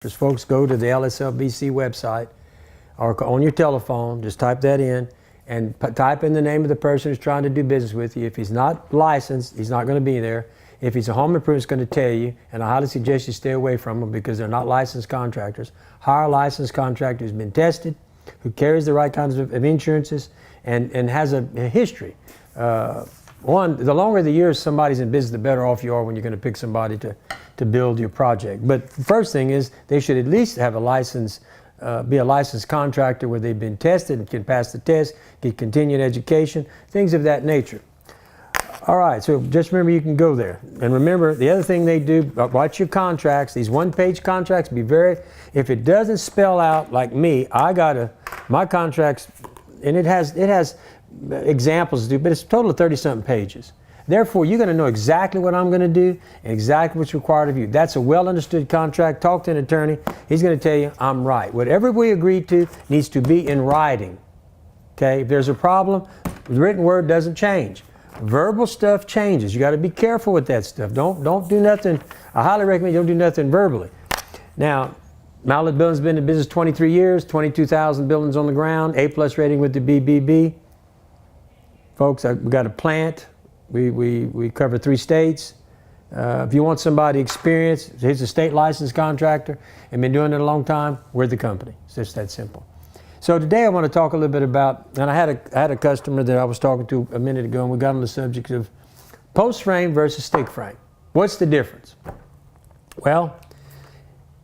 Just folks, go to the LSLBC website or on your telephone, just type that in and type in the name of the person who's trying to do business with you. If he's not licensed, he's not going to be there. If he's a home improvement, it's going to tell you, and I highly suggest you stay away from them because they're not licensed contractors. Hire a licensed contractor who's been tested, who carries the right kinds of insurances, and has a history. The longer the years somebody's in business, the better off you are when you're going to pick somebody to build your project. But the first thing is they should at least have a license, be a licensed contractor where they've been tested and can pass the test, get continued education, things of that nature. All right, so just remember you can go there. And remember, the other thing they do, watch your contracts, these one-page contracts, if it doesn't spell out like me, my contracts, and it has examples to do, but it's a total of 30-something pages. Therefore, you're going to know exactly what I'm going to do and exactly what's required of you. That's a well-understood contract. Talk to an attorney. He's going to tell you, I'm right. Whatever we agreed to needs to be in writing. Okay? If there's a problem, the written word doesn't change. Verbal stuff changes. You got to be careful with that stuff. Don't do nothing. I highly recommend you don't do nothing verbally. Now, Mallett Building's been in business 23 years, 22,000 buildings on the ground, A+ rating with the BBB. Folks, we got a plant. We cover 3 states. If you want somebody experienced, he's a state licensed contractor and been doing it a long time, we're the company. It's just that simple. So today I want to talk a little bit about, and I had a customer that I was talking to a minute ago, and we got on the subject of post frame versus stick frame. What's the difference? Well,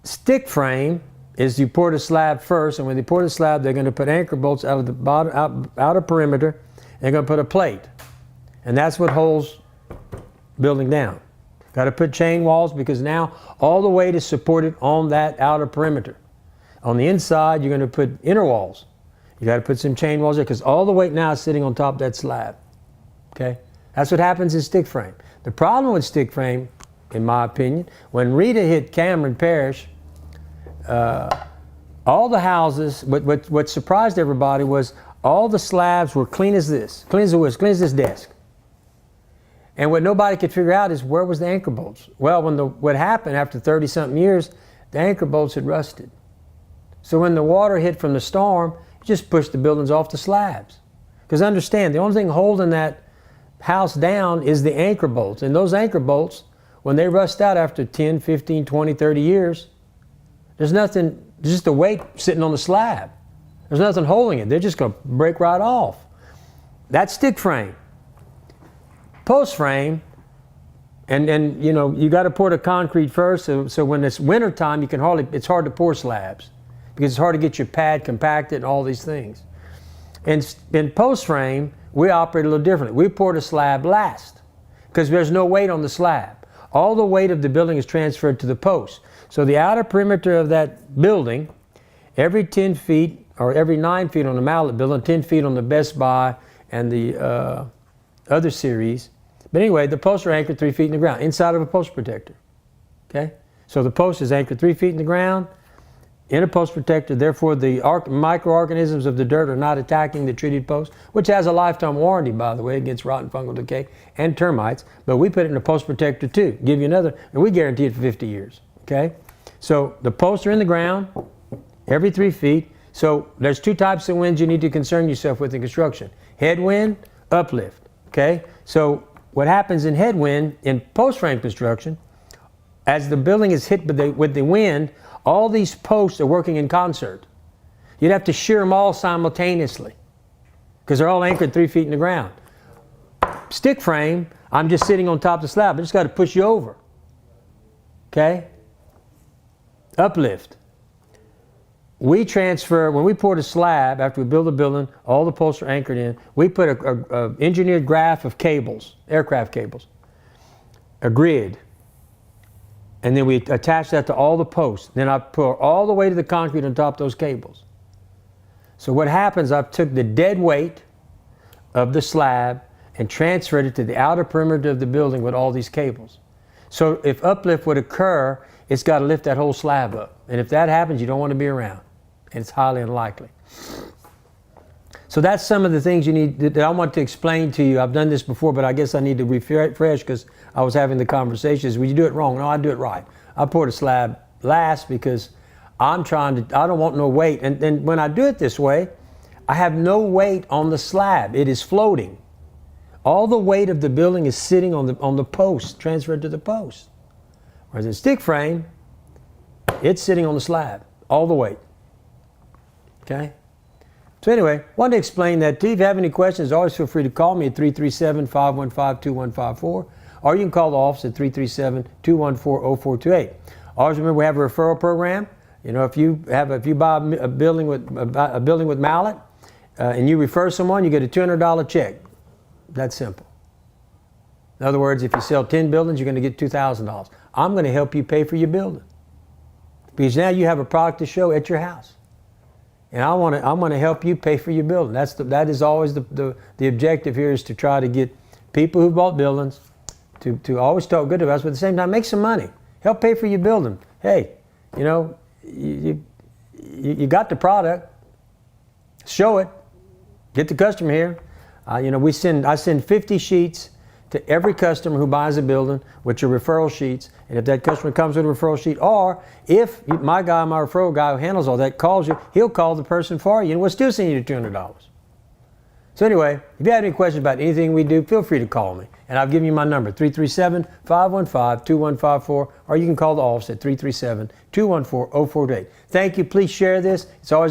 stick frame is you pour the slab first, and when they pour the slab, they're going to put anchor bolts out of the bottom, outer perimeter. They're going to put a plate, and that's what holds building down. Got to put chain walls because now all the weight is supported on that outer perimeter. On the inside, you're going to put inner walls. You got to put some chain walls there because all the weight now is sitting on top of that slab. Okay, that's what happens in stick frame. The problem with stick frame, in my opinion, when Rita hit Cameron Parish, all the houses. What surprised everybody was all the slabs were clean as this, clean as this desk. And what nobody could figure out is where was the anchor bolts? Well, what happened after 30-something years, the anchor bolts had rusted. So when the water hit from the storm, it just pushed the buildings off the slabs. Because understand, the only thing holding that house down is the anchor bolts. And those anchor bolts, when they rust out after 10, 15, 20, 30 years, there's nothing, just the weight sitting on the slab. There's nothing holding it. They're just going to break right off. That's stick frame. Post frame, and you know, you got to pour the concrete first. So when it's winter time, it's hard to pour slabs because it's hard to get your pad compacted and all these things. And in post frame, we operate a little differently. We pour the slab last because there's no weight on the slab. All the weight of the building is transferred to the post. So the outer perimeter of that building, every 10 feet or every 9 feet on the Mallett building, 10 feet on the Best Buy and the other series. But anyway, the posts are anchored 3 feet in the ground, inside of a post protector. Okay? So the post is anchored 3 feet in the ground, in a post protector, therefore the microorganisms of the dirt are not attacking the treated post, which has a lifetime warranty, by the way, against rotten fungal decay and termites. But we put it in a post protector too, give you another, and we guarantee it for 50 years. Okay? So the posts are in the ground every 3 feet. So there's 2 types of winds you need to concern yourself with in construction. Headwind, uplift. Okay? So what happens in headwind in post frame construction, as the building is hit with the wind, all these posts are working in concert. You'd have to shear them all simultaneously because they're all anchored 3 feet in the ground. Stick frame, I'm just sitting on top of the slab. I just got to push you over. Okay? Uplift. We transfer, when we pour the slab, after we build the building, all the posts are anchored in, we put a engineered graph of cables, aircraft cables, a grid, and then we attach that to all the posts. Then I pour all the way to the concrete on top of those cables. So what happens, I took the dead weight of the slab and transferred it to the outer perimeter of the building with all these cables. So if uplift would occur, it's got to lift that whole slab up. And if that happens, you don't want to be around. And it's highly unlikely. So that's some of the things you need that I want to explain to you. I've done this before, but I guess I need to refresh because I was having the conversations. When you do it wrong, no, I do it right. I pour the slab last because I don't want no weight. And then when I do it this way, I have no weight on the slab. It is floating. All the weight of the building is sitting on the post, transferred to the post. Whereas in stick frame, it's sitting on the slab, all the weight. Okay? So anyway, wanted to explain that to you. If you have any questions, always feel free to call me at 337-515-2154, or you can call the office at 337-214-0428. Always remember, we have a referral program. You know, if you buy a building with Mallett, and you refer someone, you get a $200 check. That's simple. In other words, if you sell 10 buildings, you're going to get $2,000. I'm going to help you pay for your building, because now you have a product to show at your house. And I want to help you pay for your building. That is always the objective here, is to try to get people who bought buildings to always talk good about us, but at the same time make some money. Help pay for your building. Hey, you know, you got the product. Show it. Get the customer here. You know, I send 50 sheets to every customer who buys a building, which are referral sheets. And if that customer comes with a referral sheet, or if my referral guy who handles all that calls you, he'll call the person for you, and we'll still send you $200. So anyway, if you have any questions about anything we do, feel free to call me. And I've given you my number, 337-515-2154, or you can call the office at 337-214-0428. Thank you. Please share this. It's always